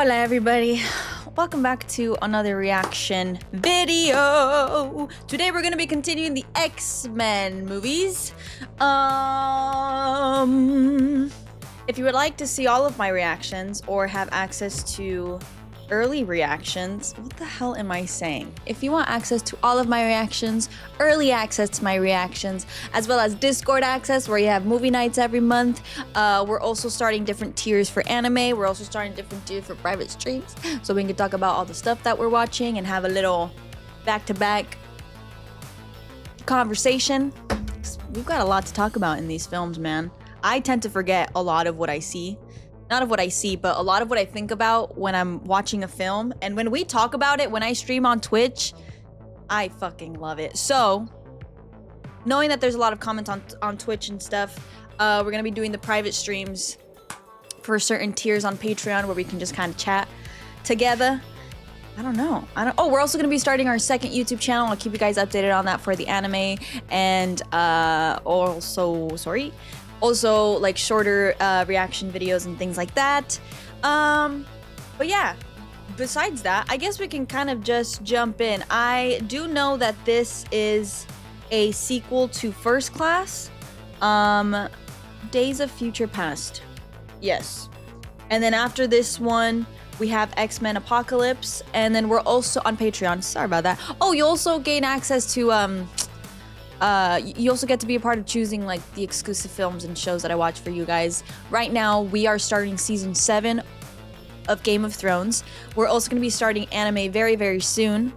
Hola everybody, welcome back to another reaction video. Today we're gonna be continuing the X-Men movies. If you would like to see all of my reactions or have access to early reactions, what the hell am I saying? If you want access to all of my reactions, early access to my reactions, as well as Discord access where you have movie nights every month, we're also starting different tiers for anime. We're also starting different tiers for private streams, so we can talk about all the stuff that we're watching and have a little back-to-back conversation. We've got a lot to talk about in these films, man. I tend to forget a lot of what I see. Not of what I see, but a lot of what I think about when I'm watching a film. And when we talk about it, when I stream on Twitch, I fucking love it. So, knowing that there's a lot of comments on Twitch and stuff, we're gonna be doing the private streams for certain tiers on Patreon where we can just kind of chat together. I don't know. Oh, we're also gonna be starting our second YouTube channel. I'll keep you guys updated on that for the anime and also like shorter reaction videos and things like that. But yeah, besides that, I guess we can kind of just jump in. I do know that this is a sequel to First Class, Days of Future Past. Yes. And then after this one, we have X-Men Apocalypse, and then we're also on Patreon. Sorry about that. Oh, you also gain access to you also get to be a part of choosing like the exclusive films and shows that I watch for you guys. Right now, we are starting season 7 of Game of Thrones. We're also going to be starting anime very, very soon.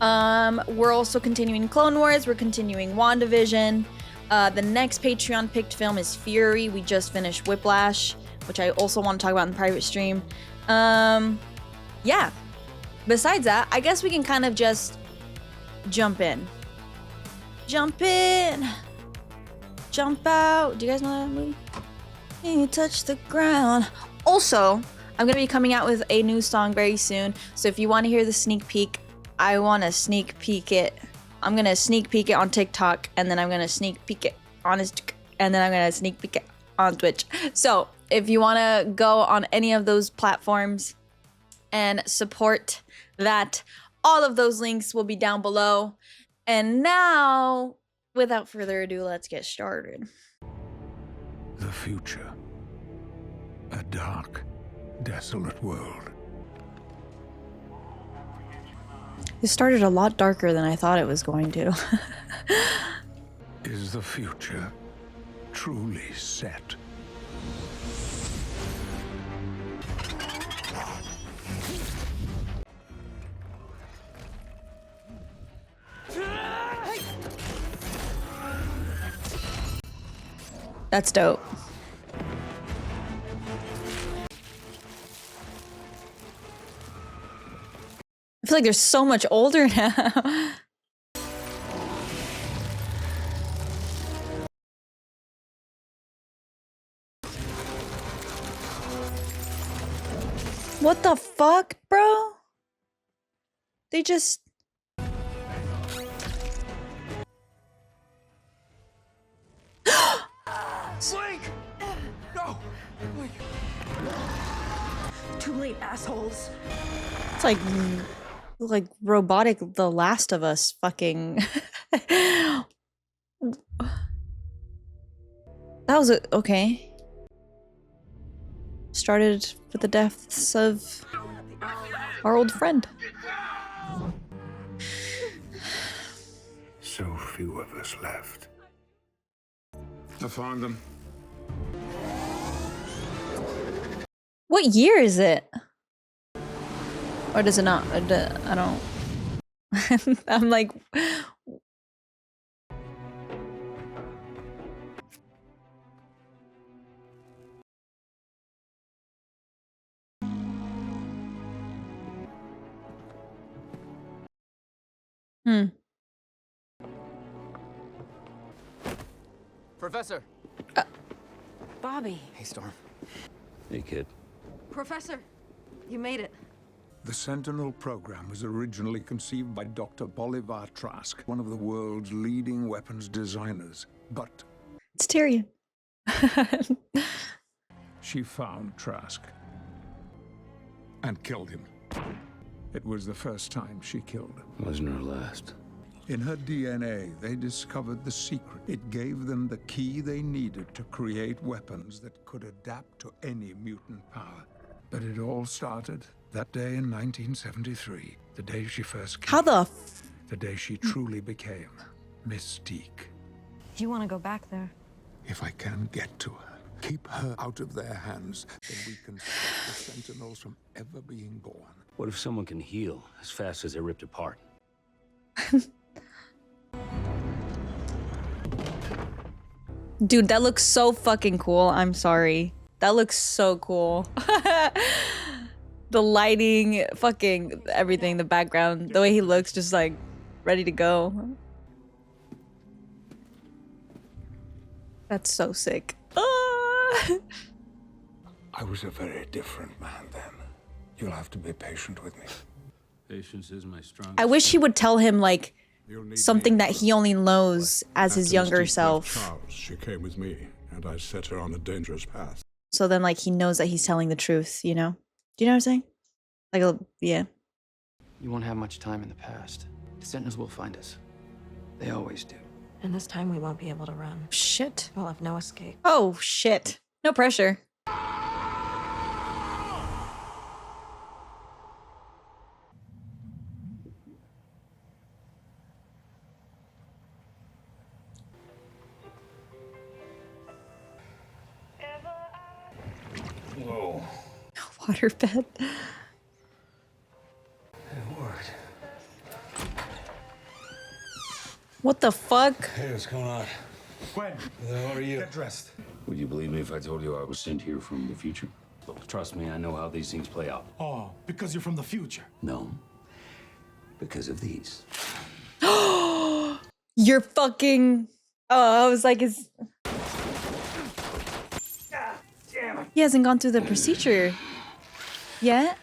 We're also continuing Clone Wars. We're continuing WandaVision. The next Patreon picked film is Fury. We just finished Whiplash, which I also want to talk about in the private stream. Yeah. Besides that, I guess we can kind of just jump in. Jump in, jump out. Do you guys know that movie? Can you touch the ground? Also, I'm gonna be coming out with a new song very soon. So if you want to hear the sneak peek, I want to sneak peek it. I'm gonna sneak peek it on TikTok, and then I'm gonna sneak peek it on and then I'm gonna sneak peek it on Twitch. So if you want to go on any of those platforms and support that, all of those links will be down below. And now, without further ado, let's get started. The future. A dark, desolate world. It started a lot darker than I thought it was going to. Is the future truly set? That's dope. I feel like they're so much older now. What the fuck, bro? They just... Blink! No! Blink! Too late, assholes. It's like robotic The Last of Us fucking... That was okay. Started with the deaths of our old friend. So few of us left. I found them. What year is it? Or does it not? I don't... I'm like... Professor! Bobby. Hey, Storm. Hey, kid. Professor, you made it. The Sentinel program was originally conceived by Dr. Bolivar Trask, one of the world's leading weapons designers. But It's Tyrion. she found Trask. and killed him. It was the first time she killed him. Wasn't her last. In her DNA, they discovered the secret. It gave them the key they needed to create weapons that could adapt to any mutant power. But it all started that day in 1973, the day she first came. How the The day she truly became Mystique. Do you want to go back there? If I can get to her, keep her out of their hands, then we can stop the Sentinels from ever being born. What if someone can heal as fast as they're ripped apart? Dude, that looks so fucking cool. I'm sorry. That looks so cool. The lighting, fucking everything, the background, the way he looks, just like ready to go. That's so sick. Ah! I was a very different man then. You'll have to be patient with me. Patience is my strongest. I wish he would tell him like You'll need something me. that he only knows as his After younger Mystique left self. Charles, she came with me, and I set her on a dangerous path. So then like he knows that he's telling the truth, you know? Do you know what I'm saying? Like, yeah. You won't have much time in the past. The Sentinels will find us. They always do. And this time we won't be able to run. Shit. We'll have no escape. Oh, shit. No pressure. Whoa. Waterbed. It worked. What the fuck? Hey, what's going on? Gwen, How are you? get dressed. Would you believe me if I told you I was sent here from the future? Trust me, I know how these things play out. Oh, because you're from the future. No. Because of these. You're fucking... Oh, I was like, is... He hasn't gone through the procedure yet.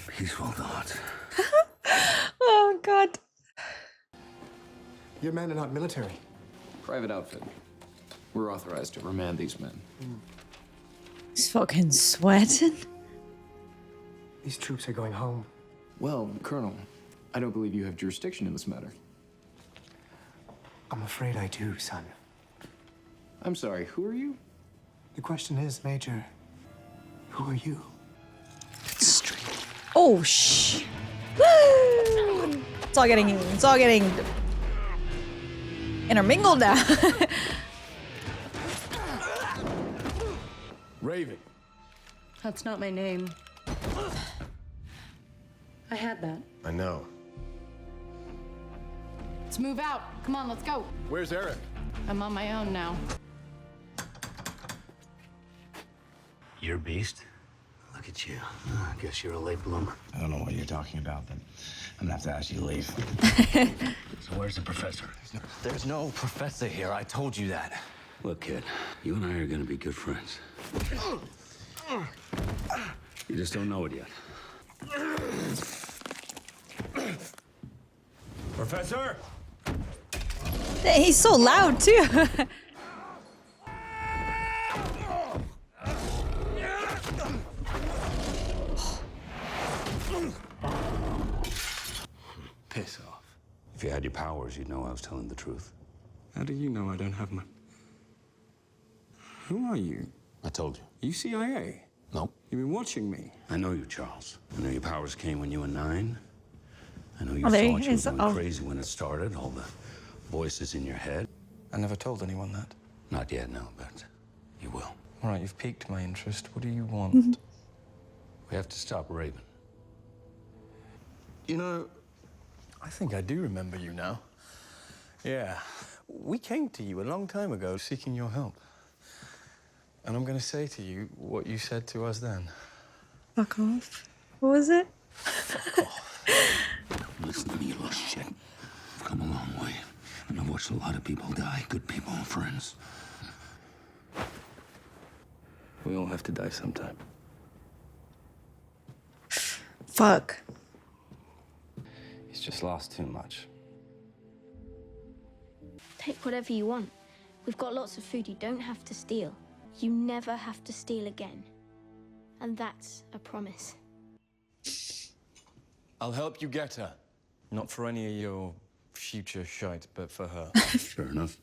Peaceful thoughts. Oh, God. Your men are not military. Private outfit. We're authorized to remand these men. He's fucking sweating. These troops are going home. Well, Colonel, I don't believe you have jurisdiction in this matter. I'm afraid I do, son. I'm sorry, who are you? The question is, Major, who are you? Oh, shh. It's all getting intermingled now. Raven. That's not my name. I had that. I know. Let's move out. Come on, let's go. Where's Eric? I'm on my own now. You're a beast. Look at you. I guess you're a late bloomer. I don't know what you're talking about, but I'm gonna have to ask you to leave. So where's the professor? There's no professor here. I told you that. Look, kid, you and I are gonna be good friends. You just don't know it yet. Professor? He's so loud, too. Piss off. If you had your powers, you'd know I was telling the truth. How do you know I don't have my... Who are you? I told you. You CIA? Nope. You've been watching me. I know you, Charles. I know your powers came when you were 9. I know you Oh, there he thought you were is. going Oh. crazy when it started, all the voices in your head. I never told anyone that. Not yet, no, but you will. All right, you've piqued my interest. What do you want? We have to stop Raven. You know, I think I do remember you now. Yeah, we came to you a long time ago seeking your help. And I'm going to say to you what you said to us then. Fuck off. What was it? Listen to me, you little shit. I've come a long way, and I've watched a lot of people die, good people and friends. We all have to die sometime. Fuck. just lost too much. Take whatever you want. We've got lots of food. You don't have to steal. You never have to steal again. And that's a promise. I'll help you get her. Not for any of your future shite, but for her. Fair enough.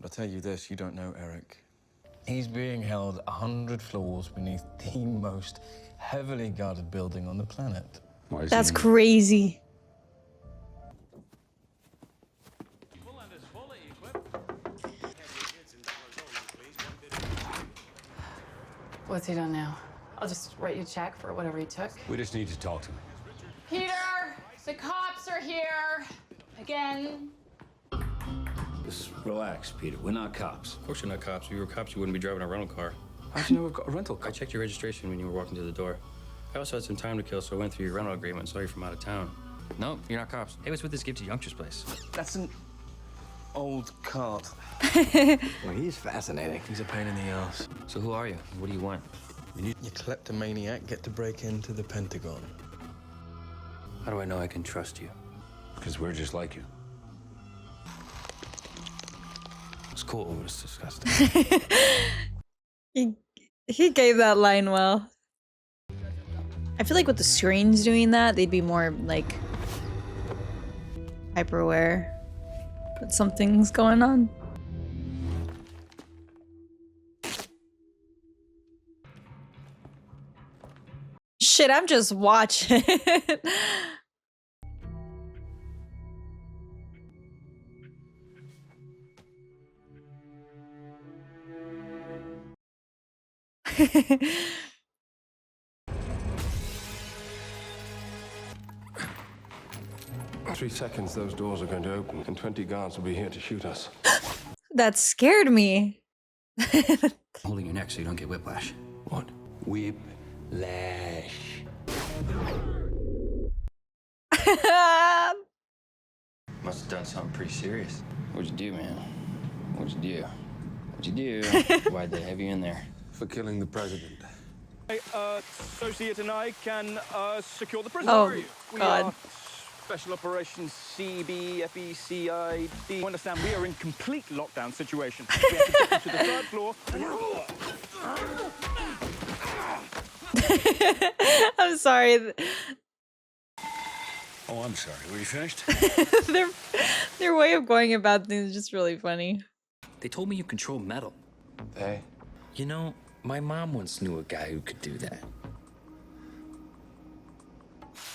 But I'll tell you this, you don't know Eric. He's being held 100 floors beneath the most heavily guarded building on the planet. Why is That's he- crazy. What's he done now? I'll just write you a check for whatever he took. We just need to talk to him. Peter, the cops are here. Again. Just relax, Peter. We're not cops. Of course you're not cops. If you were cops, you wouldn't be driving a rental car. How'd you know we've got a rental car? I checked your registration when you were walking to the door. I also had some time to kill, so I went through your rental agreement and saw you from out of town. No, you're not cops. Hey, what's with this gift to Youngster's place? That's an old cart. Well, he's fascinating. He's a pain in the ass. So who are you? What do you want? You kleptomaniac get to break into the Pentagon. How do I know I can trust you? Because we're just like you. It's cool, but it's disgusting. He gave that line well. I feel like with the screens doing that, they'd be more like hyper aware that something's going on. Shit, I'm just watching. In 3 seconds, those doors are going to open, and 20 guards will be here to shoot us. That scared me. Holding your neck so you don't get whiplash. What? Whiplash. Must have done something pretty serious. What'd you do, man? What'd you do? What'd you do? Why'd they have you in there? For killing the president. Associate and I can secure the prisoner. Oh, We God. are Special Operations CBFECID. You understand, we are in complete lockdown situation. We have to get to the third floor. I'm sorry. Oh, I'm sorry. Were you finished? Their way of going about things is just really funny. They told me you control metal. Hey. You know, my mom once knew a guy who could do that.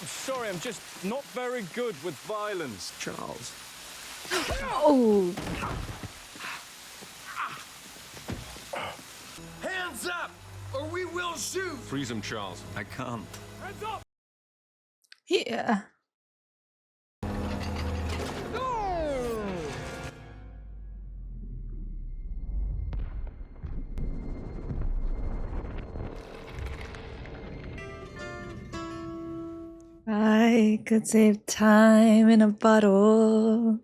I'm sorry, I'm just not very good with violence. Charles. Oh. Hands up, or we will shoot! Freeze him, Charles. I can't. Hands up! Yeah. I could save time in a bottle.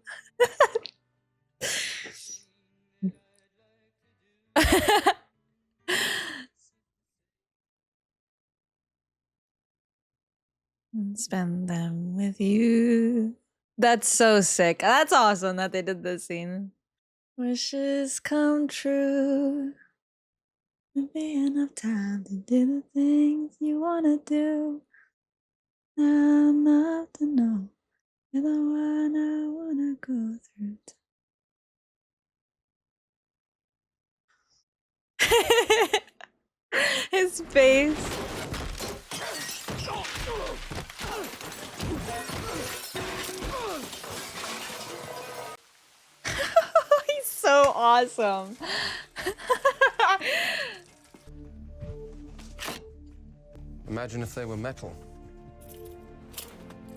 And spend them with you. That's so sick. That's awesome that they did this scene. Wishes come true. There'll be enough time to do the things you wanna do. Not enough to know you're the one I wanna go through. His face. He's so awesome. Imagine if they were metal.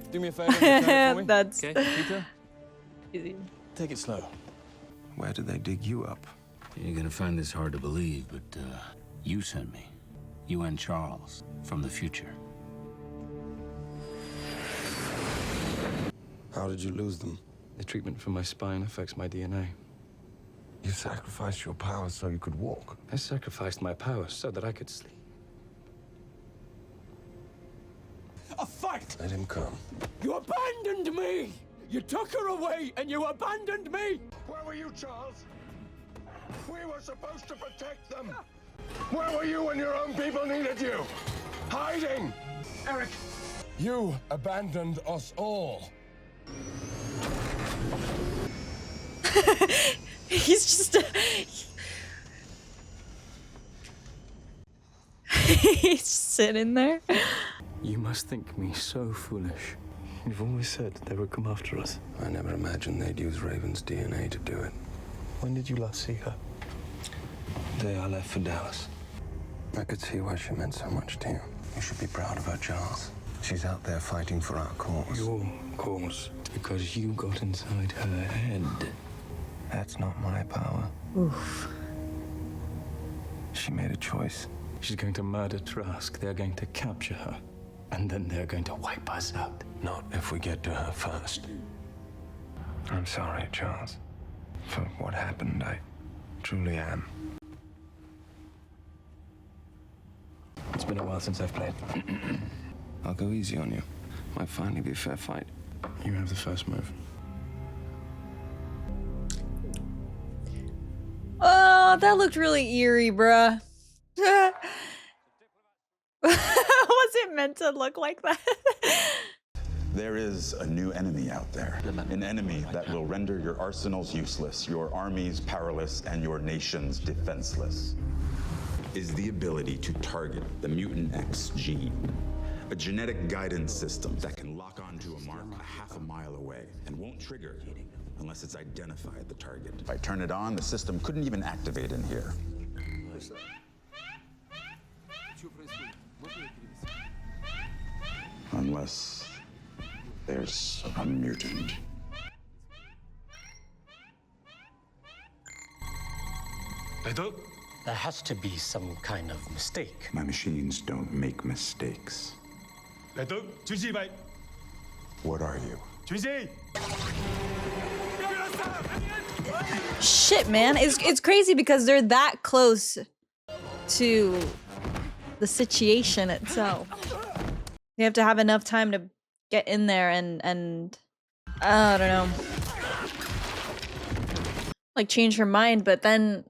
Do me a favor. For me. That's Peter, easy. take it slow. Where did they dig you up? You're gonna find this hard to believe, but you sent me. You and Charles from the future. How did you lose them? The treatment for my spine affects my DNA. You sacrificed your powers so you could walk. I sacrificed my powers so that I could sleep. A fight! Let him come. You abandoned me! You took her away and you abandoned me! Where were you, Charles? We were supposed to protect them! Where were you when your own people needed you? Hiding! Eric! You abandoned us all. He's just he's sitting there. You must think me so foolish. You've always said they would come after us. I never imagined they'd use Raven's DNA to do it. When did you last see her? The day I left for Dallas. I could see why she meant so much to you. You should be proud of her, Charles. She's out there fighting for our cause. Your cause. Because you got inside her head. That's not my power. Oof. She made a choice. She's going to murder Trask. They're going to capture her. And then they're going to wipe us out. Not if we get to her first. I'm sorry, Charles. For what happened, I truly am. It's been a while since I've played. I'll go easy on you. Might finally be a fair fight. You have the first move. Oh, that looked really eerie, bruh. Was it meant to look like that? There is a new enemy out there. An enemy that will render your arsenals useless, your armies powerless, and your nations defenseless. Is the ability to target the mutant X gene. A genetic guidance system that can lock onto a mark a half a mile away and won't trigger unless it's identified the target. If I turn it on, the system couldn't even activate in here. Unless there's a mutant. There has to be some kind of mistake. My machines don't make mistakes. What are you? Shit, man. It's crazy because they're that close to the situation itself. You have to have enough time to get in there and I don't know. Like change her mind, but then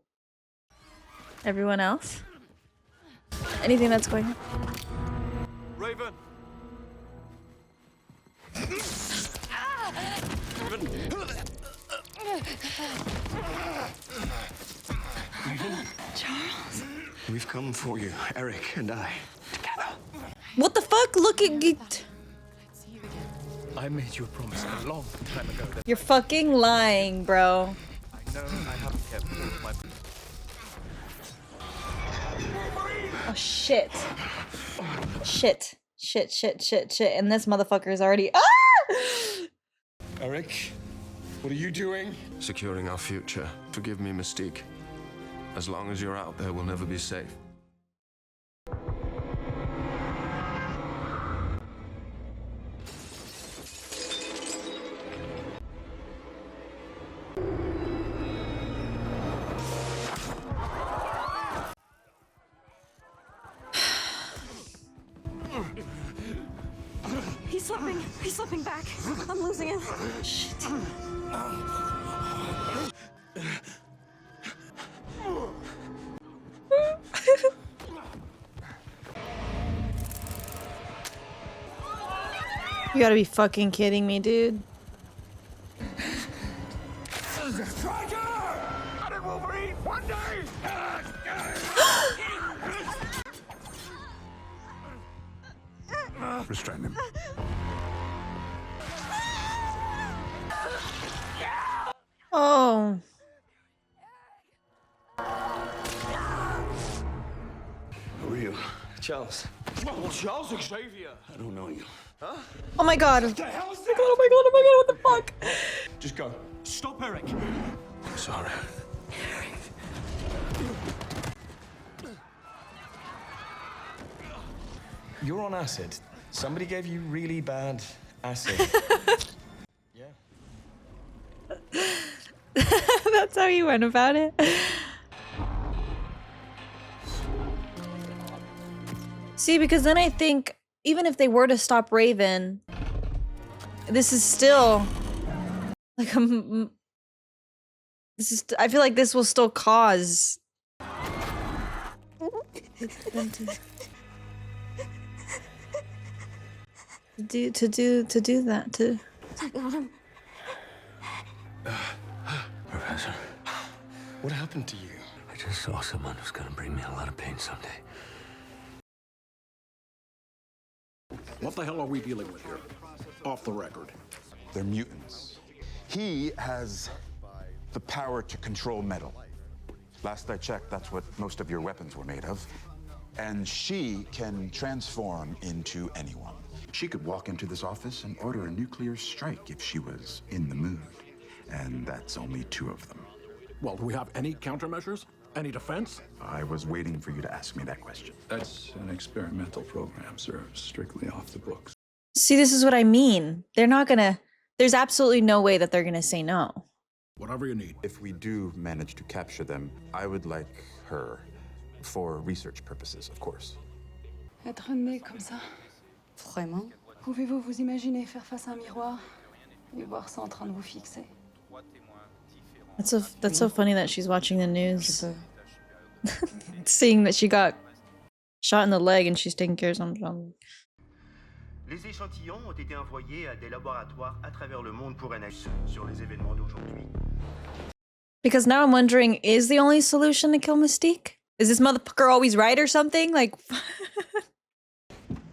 everyone else? Anything that's going on? Raven! Charles? We've come for you, Eric and I, together. What the fuck? Look at it. I made you a promise a long time ago that You're fucking lying, bro. I know I haven't kept my... Oh shit. Shit. And this motherfucker is already. Ah! Eric, what are you doing? Securing our future. Forgive me, Mystique. As long as you're out there, we'll never be safe. He's slipping back. I'm losing him. Shit. You gotta be fucking kidding me, dude. Wolverine, one day! Restrain him. Oh. Who are you? Charles. Well, Charles Xavier. I don't know you. Huh? Oh my god. What the hell is that? Oh my god, what the fuck? Just go. Stop, Eric. Sorry. You're on acid. Somebody gave you really bad acid. Yeah. That's how you went about it. See, because then I think even if they were to stop Raven, this is still like this is. I feel like this will still cause. To do that to. I got him. Professor, What happened to you? I just saw someone who's gonna bring me a lot of pain someday. What the hell are we dealing with here? Off the record. They're mutants. He has the power to control metal. Last I checked, that's what most of your weapons were made of. And she can transform into anyone. She could walk into this office and order a nuclear strike if she was in the mood. And that's only 2 of them. Well, do we have any countermeasures? Any defense? I was waiting for you to ask me that question. That's an experimental program, sir, strictly off the books. See, this is what I mean. They're not gonna. There's absolutely no way that they're gonna say no. Whatever you need. If we do manage to capture them, I would like her for research purposes, of course. Être aimé comme ça. Vraiment? Pouvez-vous vous imaginer faire face à un miroir et voir ça en train de vous fixer? That's so funny that she's watching the news, seeing that she got shot in the leg and she's taking care of something. Les échantillons ont été envoyés à des laboratoires à travers le monde pour analyse sur les événements d'aujourd'hui. Because now I'm wondering, is the only solution to kill Mystique? Is this motherfucker always right or something? Like,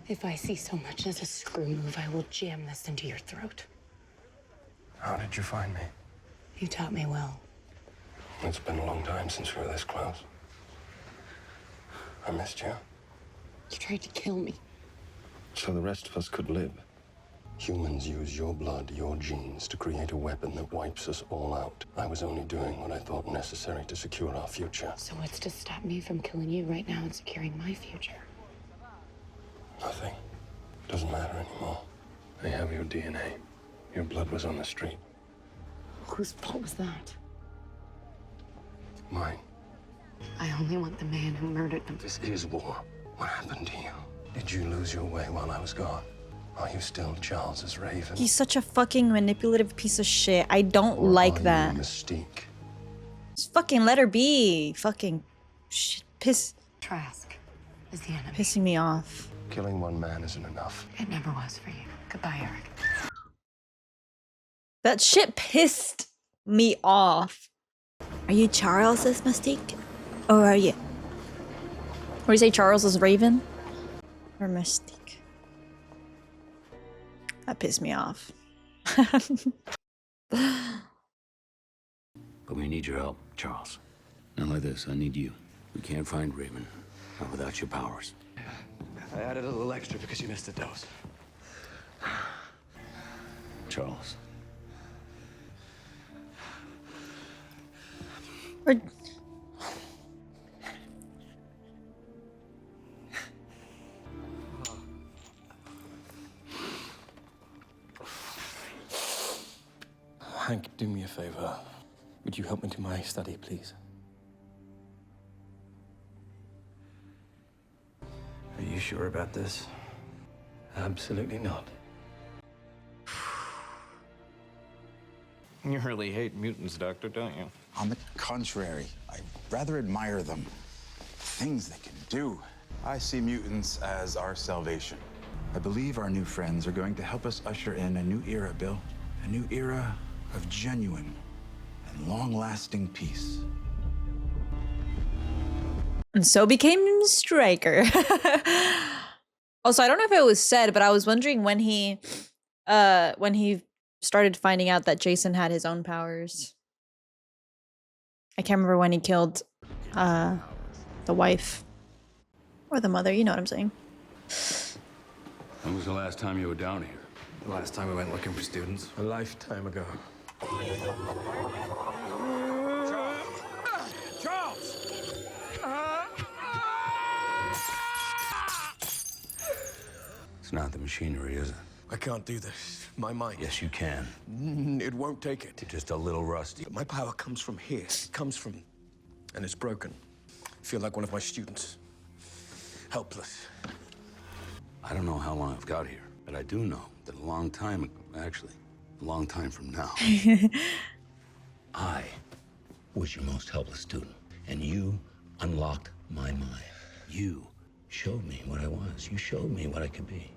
If I see so much as a screw move, I will jam this into your throat. How did you find me? You taught me well. It's been a long time since we were this close. I missed you. You tried to kill me. So the rest of us could live. Humans use your blood, your genes, to create a weapon that wipes us all out. I was only doing what I thought necessary to secure our future. So what's to stop me from killing you right now and securing my future? Nothing. Doesn't matter anymore. I have your DNA. Your blood was on the street. Whose fault was that? Mine. I only want the man who murdered them. This is war. What happened to you? Did you lose your way while I was gone? Are you still Charles's Raven? he's such a fucking manipulative piece of shit. I don't Or like are that. you Mystique? Just fucking let her be. Fucking shit, Trask is the enemy. pissing me off. Killing one man isn't enough. It never was for you. Goodbye, Eric. That shit pissed me off. Are you Charles's Mystique? Or are you? Or you say Charles's Raven? Or Mystique? That pissed me off. But we need your help, Charles. Not like this, I need you. We can't find Raven, not without your powers. I added a little extra because you missed a dose. Charles. Or Hank, do me a favor. Would you help me to my study, please? Are you sure about this? Absolutely not. You really hate mutants, Doctor, don't you? On the contrary, I rather admire them. Things they can do. I see mutants as our salvation. I believe our new friends are going to help us usher in a new era, Bill. A new era of genuine and long-lasting peace. And so became Stryker. Also, I don't know if it was said, but I was wondering when he started finding out that Jason had his own powers. I can't remember when he killed the wife or the mother, you know what I'm saying. When was the last time you were down here? The last time we went looking for students. A lifetime ago. Charles! It's not the machinery, is it? I can't do this. My mind. Yes, you can. It won't take it. You're just a little rusty. My power comes from here. It comes from... and it's broken. I feel like one of my students. Helpless. I don't know how long I've got here, but I do know that a long time ago, actually, a long time from now, I was your most helpless student, and you unlocked my mind. You showed me what I was. You showed me what I could be.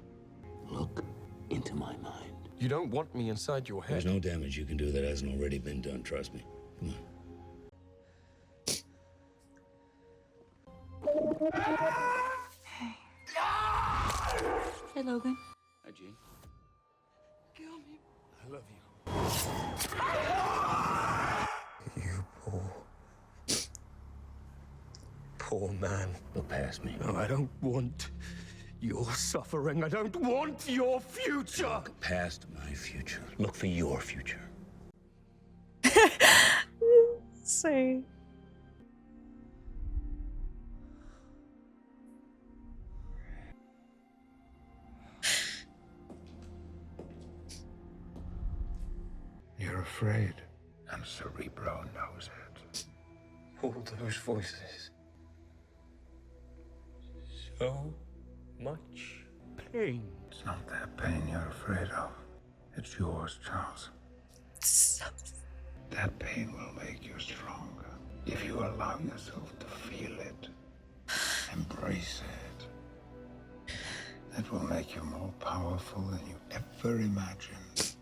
Look into my mind. You don't want me inside your head. There's no damage you can do that hasn't already been done, trust me. Come on. Hey, Logan. Hi, Jean. Kill me. I love you. You poor man. Look past me. No, I don't want your suffering. I don't want your future. Look past my future. Look for your future. Say. You're afraid, and Cerebro knows it. All those voices. So much pain. It's not their pain you're afraid of. It's yours, Charles. That pain will make you stronger if you allow yourself to feel it. Embrace it. It will make you more powerful than you ever imagined.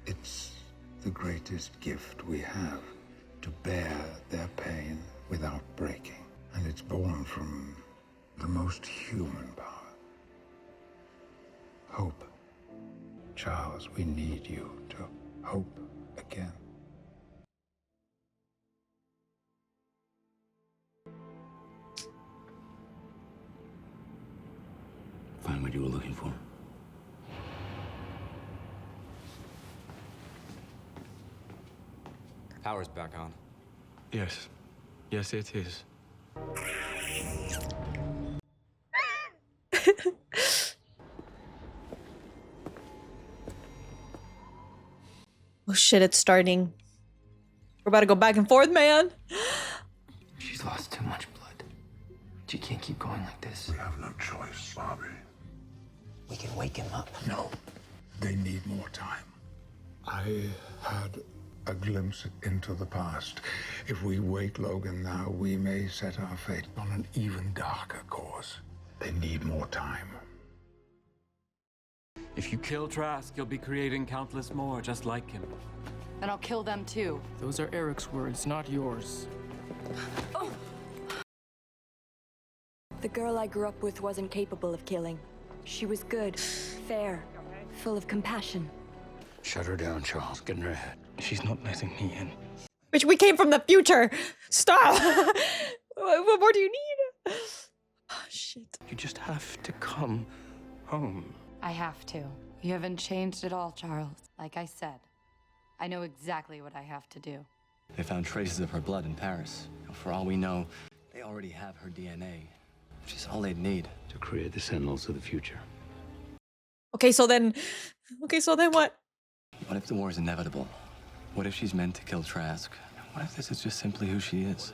It's the greatest gift we have, to bear their pain without breaking. And it's born from the most human power. Hope. Charles, we need you to hope again. Find what you were looking for. Power's back on. Yes. Yes, it is. Oh shit, it's starting. We're about to go back and forth, man. She's lost too much blood. She can't keep going like this. We have no choice, Bobby. We can wake him up. No. They need more time. I had a glimpse into the past. If we wake Logan now, we may set our fate on an even darker course. They need more time. If you kill Trask, you'll be creating countless more just like him. Then I'll kill them too. Those are Eric's words, not yours. The girl I grew up with wasn't capable of killing. She was good, fair, full of compassion. Shut her down, Charles. Get in her head. She's not letting me in. Bitch, we came from the future. Stop. What more do you need? Oh, shit. You just have to come home. I have to. You haven't changed at all, Charles. Like I said, I know exactly what I have to do. They found traces of her blood in Paris. For all we know, they already have her DNA. Which is all they'd need to create the Sentinels of the future. Okay, so then what? What if the war is inevitable? What if she's meant to kill Trask? What if this is just simply who she is?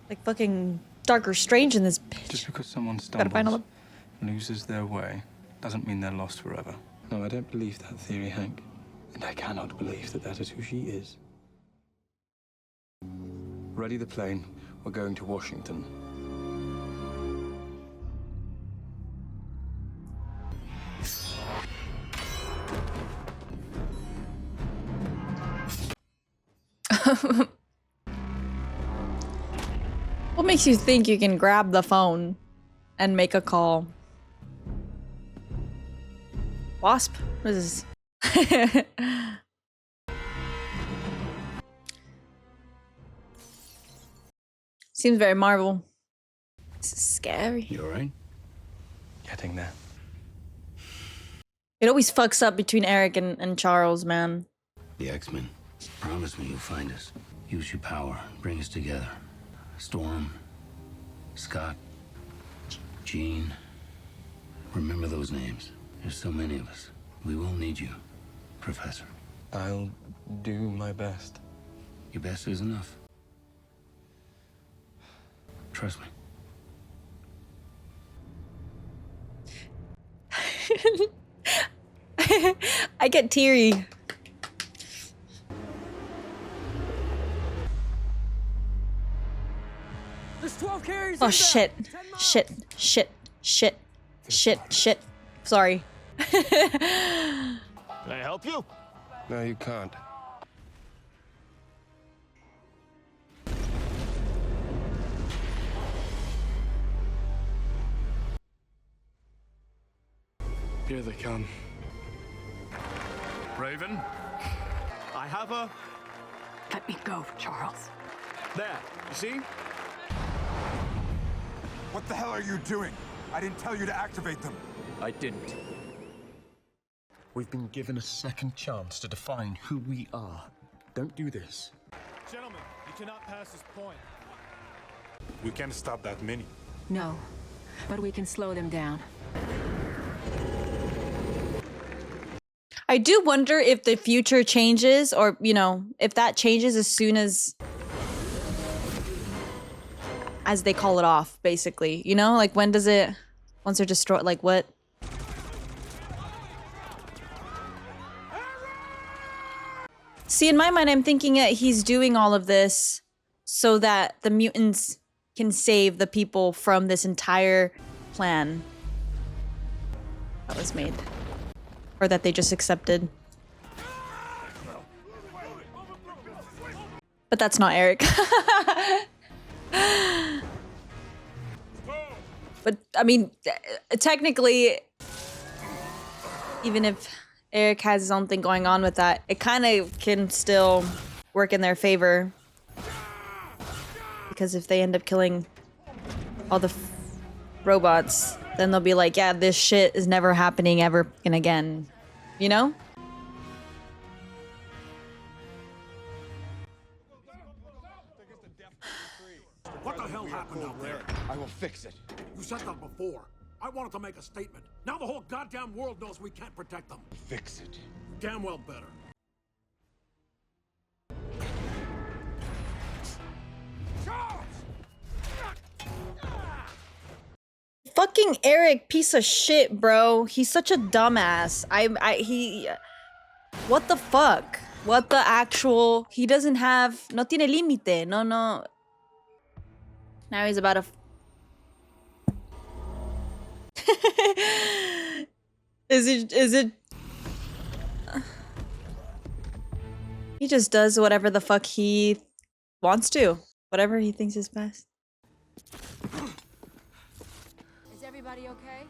Like fucking Doctor Strange in this bitch. Just because someone Gotta find all stumbles, loses their way, doesn't mean they're lost forever. No, I don't believe that theory, Hank. And I cannot believe that that is who she is. Ready the plane. We're going to Washington. What makes you think you can grab the phone and make a call? Wasp? What is this? Seems very Marvel. This is scary. You alright? Getting there. It always fucks up between Eric and Charles, man. The X-Men. Promise me you'll find us. Use your power. Bring us together. Storm. Scott. Jean. Remember those names. There's so many of us. We will need you, Professor. I'll do my best. Your best is enough. Trust me. I get teary. Oh shit. Shit. Shit. Shit. Shit. Shit. Sorry. Can I help you? No, you can't. Here they come. Raven? I have a... Let me go, Charles. There, you see? What the hell are you doing? I didn't tell you to activate them. I didn't. We've been given a second chance to define who we are. Don't do this. Gentlemen, you cannot pass this point. We can't stop that many. No, but we can slow them down. I do wonder if the future changes, or, you know, if that changes as soon as they call it off, basically. You know, like when does it, once they're destroyed, like what? See, in my mind, I'm thinking that he's doing all of this so that the mutants can save the people from this entire plan that was made. Or that they just accepted. But that's not Eric. But, I mean, technically, even if Eric has his own thing going on with that, it kind of can still work in their favor. Because if they end up killing all the robots, then they'll be like, yeah, this shit is never happening ever again. You know? What the hell happened out there? I will fix it. You said that before. I wanted to make a statement. Now the whole goddamn world knows we can't protect them. Fix it. Damn well better. Fucking Eric, piece of shit, bro. He's such a dumbass. What the fuck? What the actual? He doesn't have. No tiene límite. No, no. Now he's about to. Is it? He just does whatever the fuck he wants to. Whatever he thinks is best. Is everybody okay?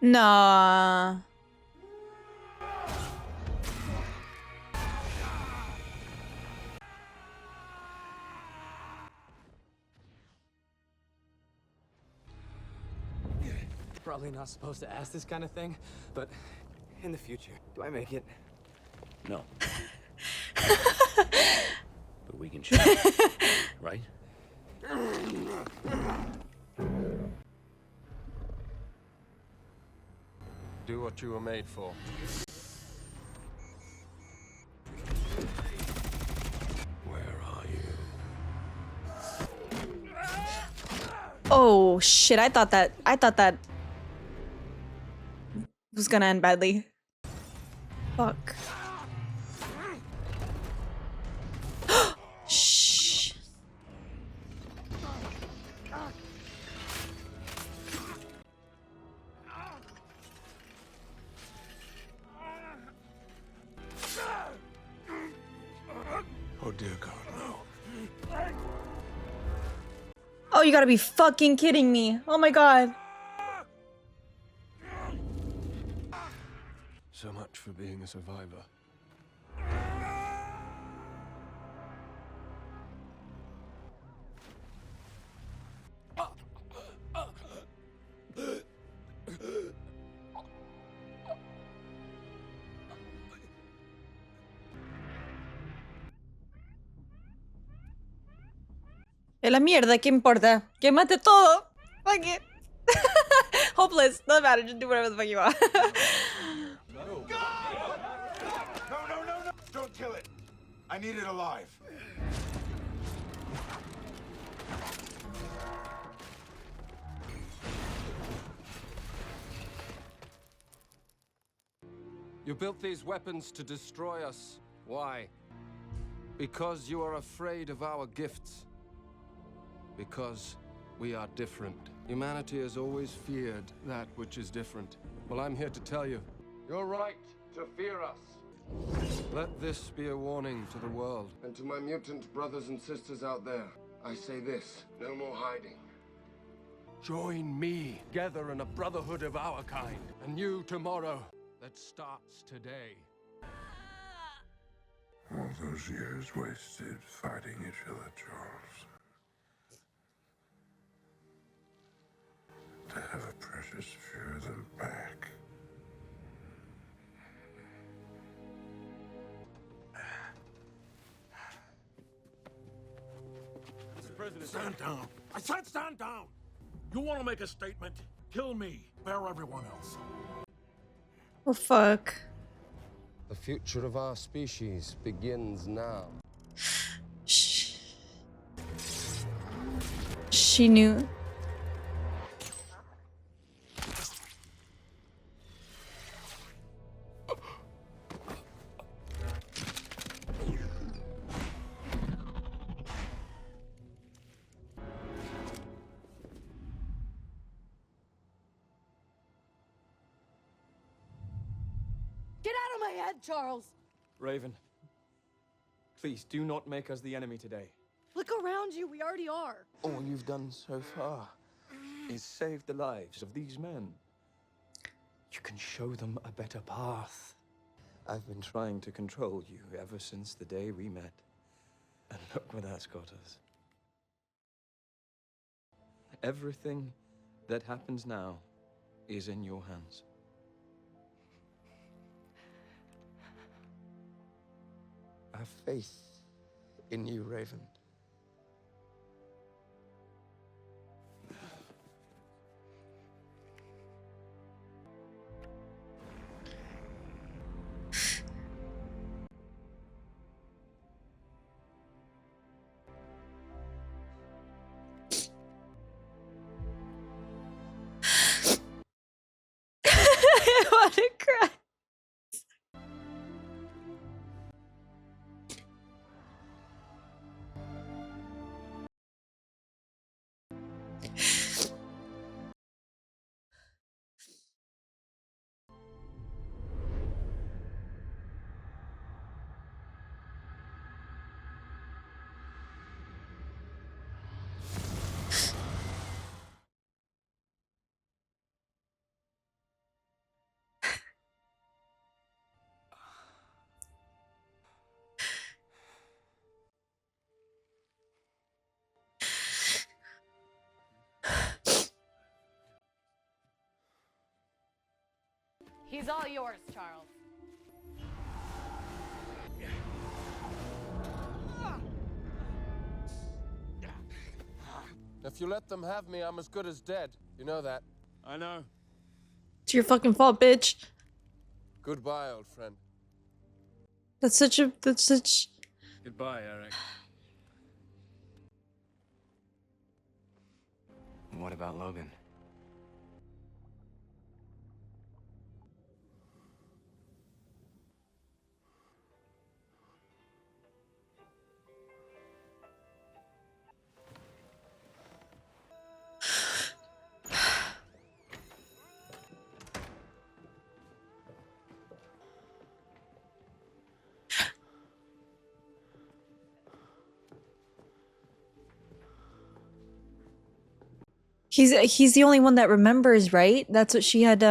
Nah. Probably not supposed to ask this kind of thing, but in the future, do I make it? No. But we can check, right? Do what you were made for. Where are you? Oh shit! I thought that was gonna end badly. Fuck. Shh. Oh dear God, no. Oh, you gotta be fucking kidding me. Oh my God. So much for being a survivor. En la mierda, ¿qué importa? Quémate todo. Fuck it. Hopeless. Doesn't matter. Just do whatever the fuck you want. No, don't kill it. I need it alive. You built these weapons to destroy us. Why? Because you are afraid of our gifts. Because we are different. Humanity has always feared that which is different. Well, I'm here to tell you, you're right to fear us. Let this be a warning to the world. And to my mutant brothers and sisters out there, I say this, no more hiding. Join me, together in a brotherhood of our kind. A new tomorrow that starts today. All those years wasted fighting each other, Charles. To have a precious few of them back. Stand down. I said stand down. You want to make a statement? Kill me. Bear everyone else. Oh, fuck. The future of our species begins now. She knew. Get out of my head, Charles! Raven, please do not make us the enemy today. Look around you, we already are. All you've done so far is save the lives of these men. You can show them a better path. I've been trying to control you ever since the day we met. And look where that's got us. Everything that happens now is in your hands. I have faith in you, Raven. I want to cry. He's all yours, Charles. If you let them have me, I'm as good as dead. You know that. I know. It's your fucking fault, bitch. Goodbye, old friend. That's such. Goodbye, Eric. What about Logan? He's the only one that remembers, right? That's what she had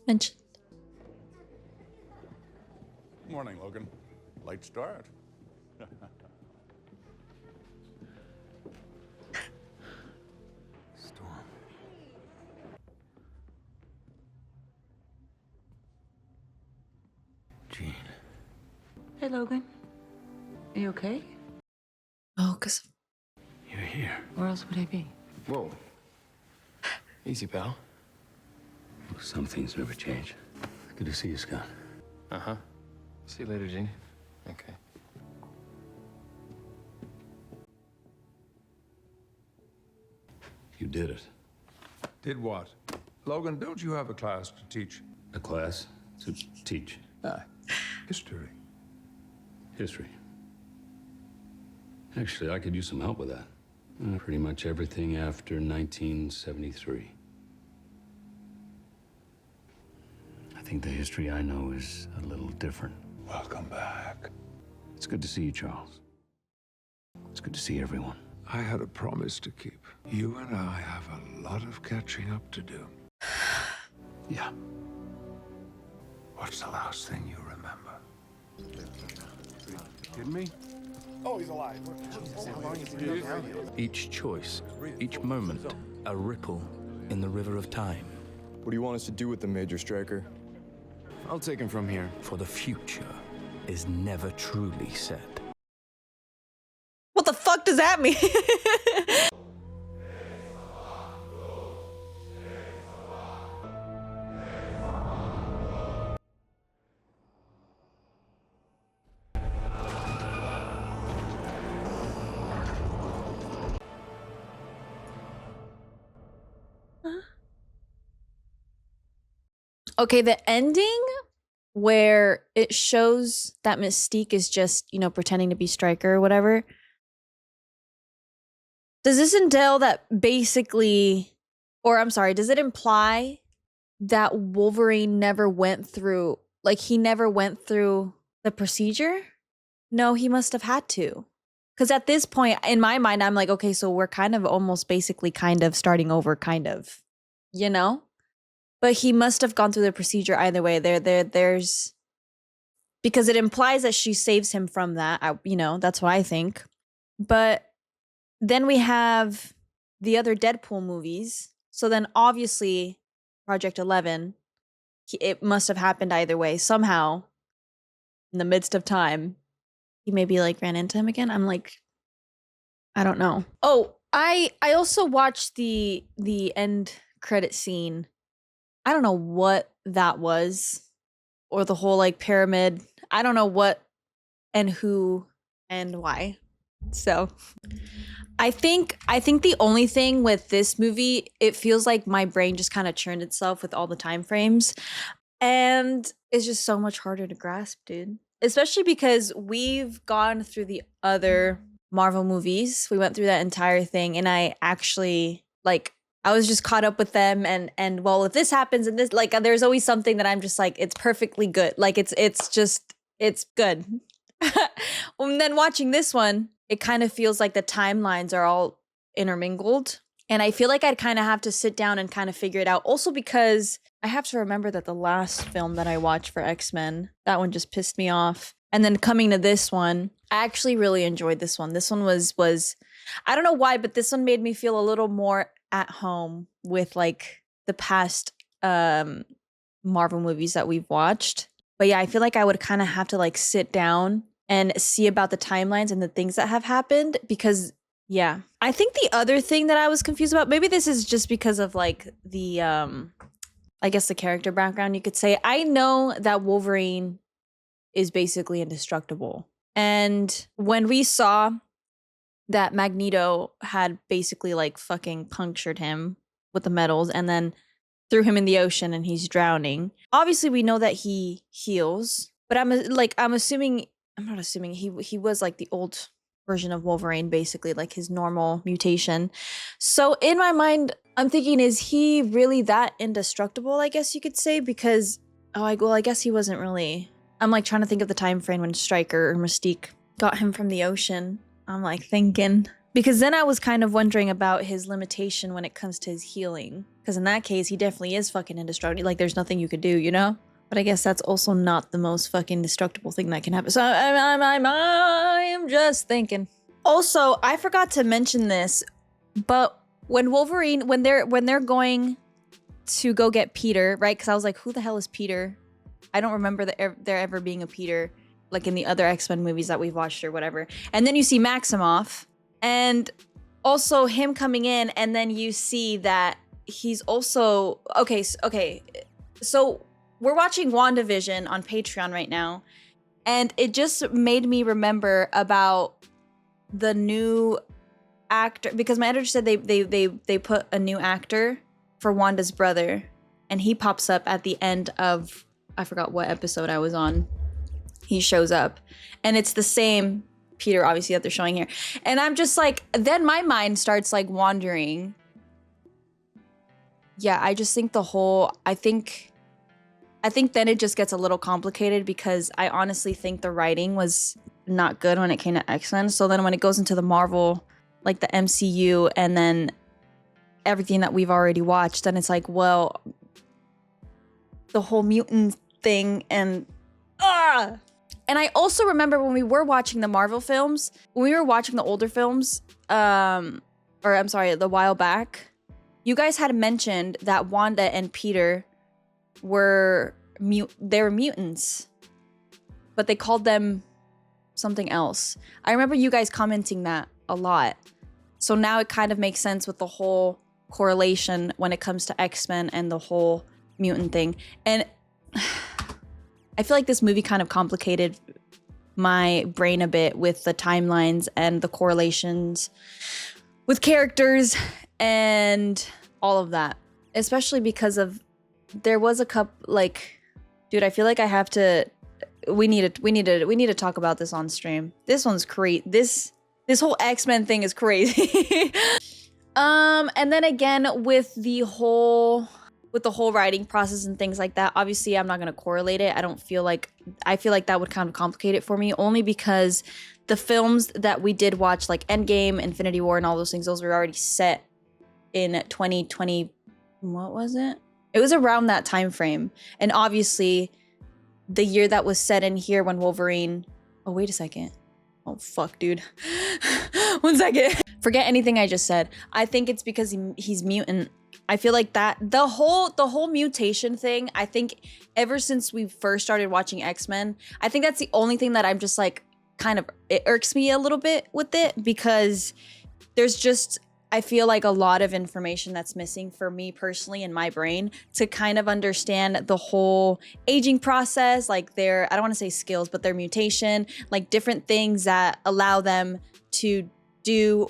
mentioned. Morning, Logan. Late start. Storm. Jean. Hey, Logan. Are you okay? Oh, cause here. Where else would I be? Whoa. Easy, pal. Some things never change. Good to see you, Scott. Uh-huh. See you later, Gene. Okay. You did it. Did what? Logan, don't you have a class to teach? A class to teach. History. History. Actually, I could use some help with that. Pretty much everything after 1973. I think the history I know is a little different. Welcome back. It's good to see you, Charles. It's good to see everyone. I had a promise to keep. You and I have a lot of catching up to do. Yeah. What's the last thing you remember? Kidding me? Oh, he's alive. Each choice, each moment, a ripple in the river of time. What do you want us to do with the Major Striker? I'll take him from here. For the future is never truly set. What the fuck does that mean? Okay, the ending where it shows that Mystique is just, you know, pretending to be Stryker or whatever. Does this entail that basically, or I'm sorry, does it imply that Wolverine never went through, like he never went through the procedure? No, he must have had to. Because at this point, in my mind, I'm like, okay, so we're kind of almost basically kind of starting over, kind of, you know? But he must have gone through the procedure either way. There's because it implies that she saves him from that. You know, that's what I think. But then we have the other Deadpool movies. So then obviously Project 11, it must have happened either way. Somehow, in the midst of time, he maybe like ran into him again. I'm like, I don't know. Oh, I also watched the end credit scene. I don't know what that was, or the whole like pyramid. I don't know what and who and why. So I think the only thing with this movie, it feels like my brain just kind of churned itself with all the time frames, and it's just so much harder to grasp, dude. Especially because we've gone through the other Marvel movies. We went through that entire thing, and I actually like. I was just caught up with them, and well, if this happens and this, like, there's always something that I'm just like, it's perfectly good. Like, it's good. And then watching this one, it kind of feels like the timelines are all intermingled. And I feel like I'd kind of have to sit down and kind of figure it out. Also because I have to remember that the last film that I watched for X-Men, that one just pissed me off. And then coming to this one, I actually really enjoyed this one. This one was I don't know why, but this one made me feel a little more at home with like the past Marvel movies that we've watched. But yeah, I feel like I would kind of have to like sit down and see about the timelines and the things that have happened, because yeah. I think the other thing that I was confused about, maybe this is just because of like the I guess the character background, you could say. I know that Wolverine is basically indestructible. And when we saw that Magneto had basically like fucking punctured him with the metals and then threw him in the ocean and he's drowning. Obviously we know that he heals, but I'm not assuming he was like the old version of Wolverine, basically like his normal mutation. So in my mind, I'm thinking, is he really that indestructible, I guess you could say? Because I guess he wasn't really. I'm like trying to think of the time frame when Stryker or Mystique got him from the ocean. I'm like thinking, because then I was kind of wondering about his limitation when it comes to his healing. Because in that case, he definitely is fucking indestructible. Like there's nothing you could do, you know? But I guess that's also not the most fucking destructible thing that can happen. So I'm just thinking. Also, I forgot to mention this, but when Wolverine, when they're going to go get Peter, right? Because I was like, who the hell is Peter? I don't remember there ever being a Peter, like in the other X-Men movies that we've watched or whatever. And then you see Maximoff, and also him coming in, and then you see that he's also okay. So we're watching WandaVision on Patreon right now, and it just made me remember about the new actor, because my editor said they put a new actor for Wanda's brother, and he pops up at the end of, I forgot what episode I was on. He shows up, and it's the same Peter, obviously, that they're showing here. And I'm just like, then my mind starts like wandering. Yeah, I just think I think then it just gets a little complicated, because I honestly think the writing was not good when it came to X-Men. So then when it goes into the Marvel, like the MCU, and then everything that we've already watched, then it's like, well, the whole mutant thing, and And I also remember when we were watching the Marvel films, when we were watching the older films, the while back, you guys had mentioned that Wanda and Peter were mutants, but they called them something else. I remember you guys commenting that a lot. So now it kind of makes sense with the whole correlation when it comes to X-Men and the whole mutant thing. And I feel like this movie kind of complicated my brain a bit with the timelines and the correlations with characters and all of that. Especially because of, there was a couple, like, dude, I feel like I have to, we need to talk about this on stream. This one's crazy. This whole X-Men thing is crazy. And then again, with the whole writing process and things like that, obviously I'm not going to correlate it. I feel like that would kind of complicate it for me, only because the films that we did watch, like Endgame, Infinity War, and all those things, those were already set in 2020. What was it? It was around that time frame. And obviously the year that was set in here when Wolverine, oh, wait a second. Oh, fuck, dude. 1 second. Forget anything I just said. I think it's because he's mutant. I feel like that the whole mutation thing, I think ever since we first started watching X-Men, I think that's the only thing that I'm just like, kind of, it irks me a little bit with it, because there's just, I feel like a lot of information that's missing for me personally in my brain to kind of understand the whole aging process, like their, I don't want to say skills, but their mutation, like different things that allow them to do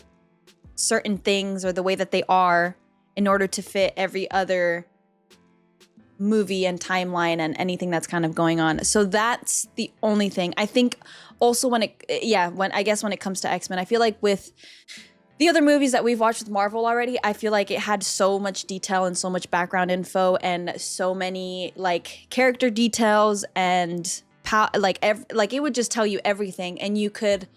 certain things or the way that they are in order to fit every other movie and timeline and anything that's kind of going on. So that's the only thing. I think also when it comes to X-Men, I feel like with the other movies that we've watched with Marvel already, I feel like it had so much detail and so much background info and so many like character details and it would just tell you everything, and you could,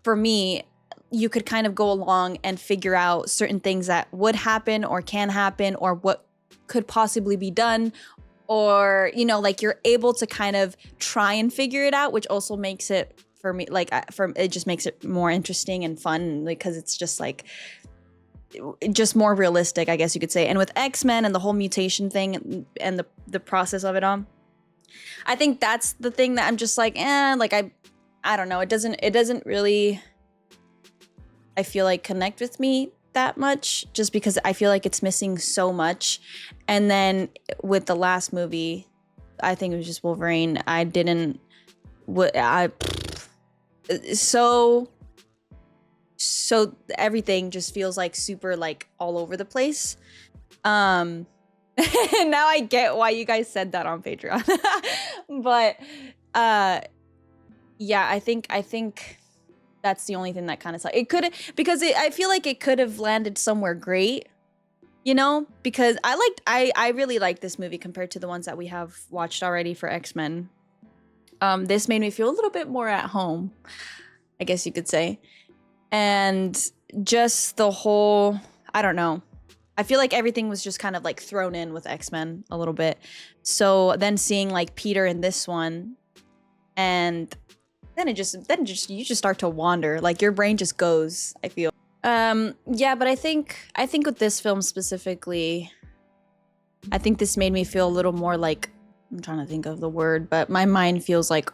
for me, you could kind of go along and figure out certain things that would happen or can happen or what could possibly be done, or, you know, like you're able to kind of try and figure it out, which also makes it, for me, like it just makes it more interesting and fun, because it's just like just more realistic, I guess you could say. And with X-Men and the whole mutation thing and the process of it all, I think that's the thing that I'm just like, I don't know, it doesn't really, I feel like, connect with me that much, just because I feel like it's missing so much. And then with the last movie, I think it was just Wolverine, so everything just feels like super like all over the place. And now I get why you guys said that on Patreon. But yeah, I think that's the only thing that kind of sucks. It could, because I feel like it could have landed somewhere great, you know, because I really like this movie compared to the ones that we have watched already for X-Men. This made me feel a little bit more at home, I guess you could say. And just the whole, I don't know. I feel like everything was just kind of like thrown in with X-Men a little bit. So then seeing like Peter in this one, and then you just start to wander. Like your brain just goes, I feel. Yeah, but I think with this film specifically, I think this made me feel a little more like, I'm trying to think of the word, but my mind feels like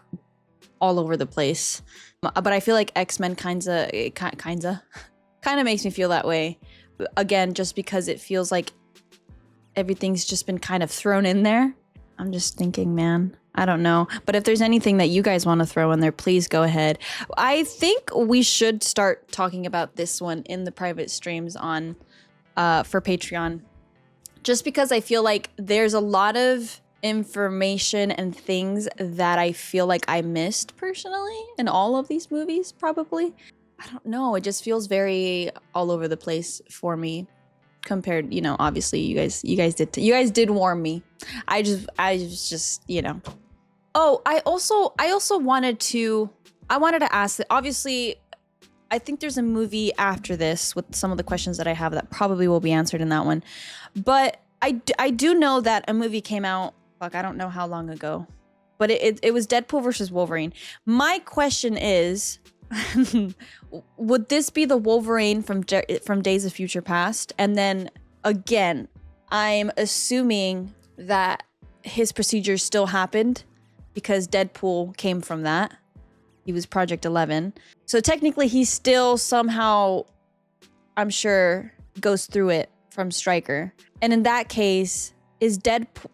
all over the place. But I feel like X-Men kinda Kind of makes me feel that way. Again, just because it feels like everything's just been kind of thrown in there. I'm just thinking, man, I don't know. But if there's anything that you guys want to throw in there, please go ahead. I think we should start talking about this one in the private streams on for Patreon. Just because I feel like there's a lot of information and things that I feel like I missed personally in all of these movies, probably. I don't know. It just feels very all over the place for me compared, you know, obviously you guys did warn me. I just, you know. Oh, I also wanted to ask that obviously I think there's a movie after this with some of the questions that I have that probably will be answered in that one. But I do know that a movie came out, fuck, I don't know how long ago, but it was Deadpool versus Wolverine. My question is, would this be the Wolverine from Days of Future Past? And then again, I'm assuming that his procedures still happened because Deadpool came from that. He was Project 11. So technically he still somehow, I'm sure, goes through it from Stryker. And in that case, is Deadpool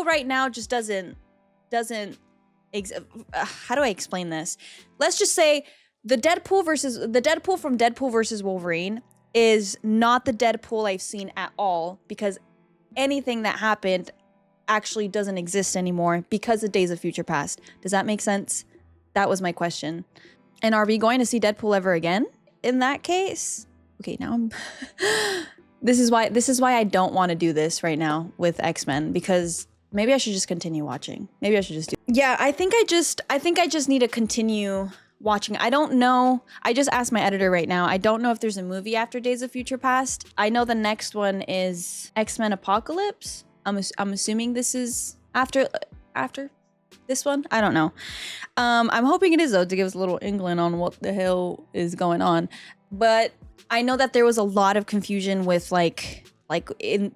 right now just doesn't how do I explain this? Let's just say the Deadpool from Deadpool versus Wolverine is not the Deadpool I've seen at all, because anything that happened actually doesn't exist anymore because of Days of Future Past. Does that make sense? That was my question. And are we going to see Deadpool ever again in that case? Okay, now I'm This is why I don't want to do this right now with X-Men, because maybe I should just continue watching. Maybe I should just do. Yeah, I think I just need to continue watching. I don't know. I just asked my editor right now. I don't know if there's a movie after Days of Future Past. I know the next one is X-Men Apocalypse. I'm assuming this is after this one. I don't know. I'm hoping it is though, to give us a little inkling on what the hell is going on. But I know that there was a lot of confusion with like in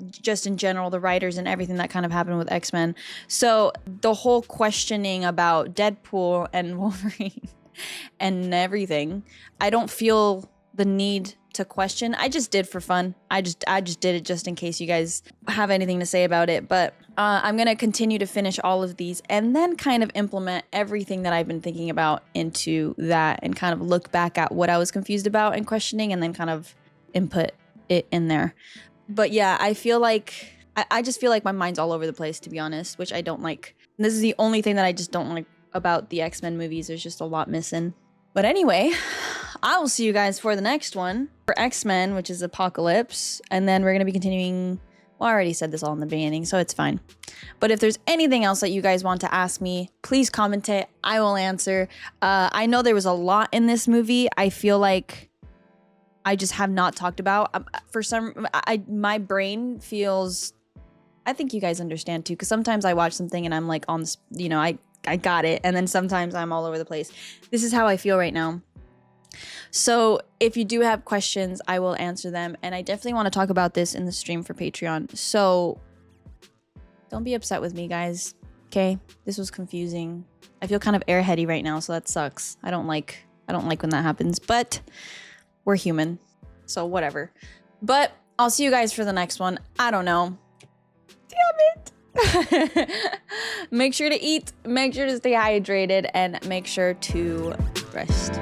general, the writers and everything that kind of happened with X-Men. So the whole questioning about Deadpool and Wolverine and everything, I don't feel the need to question. I just did for fun. I just did it just in case you guys have anything to say about it. But I'm gonna continue to finish all of these and then kind of implement everything that I've been thinking about into that, and kind of look back at what I was confused about and questioning, and then kind of input it in there. But yeah, I feel like I just feel like my mind's all over the place, to be honest, which I don't like. And this is the only thing that I just don't like about the X-Men movies. There's just a lot missing. But anyway, I will see you guys for the next one for X-Men, which is Apocalypse. And then we're going to be continuing. Well, I already said this all in the beginning, so it's fine. But if there's anything else that you guys want to ask me, please comment it. I will answer. I know there was a lot in this movie. I feel like I just have not talked about. My brain feels, I think you guys understand too, because sometimes I watch something and I'm like on this, you know, I got it. And then sometimes I'm all over the place. This is how I feel right now. So if you do have questions, I will answer them. And I definitely want to talk about this in the stream for Patreon. So don't be upset with me, guys. Okay? This was confusing. I feel kind of airheady right now, so that sucks. I don't like when that happens, but we're human. So whatever. But I'll see you guys for the next one. I don't know. Damn it. Make sure to eat, make sure to stay hydrated, and make sure to rest.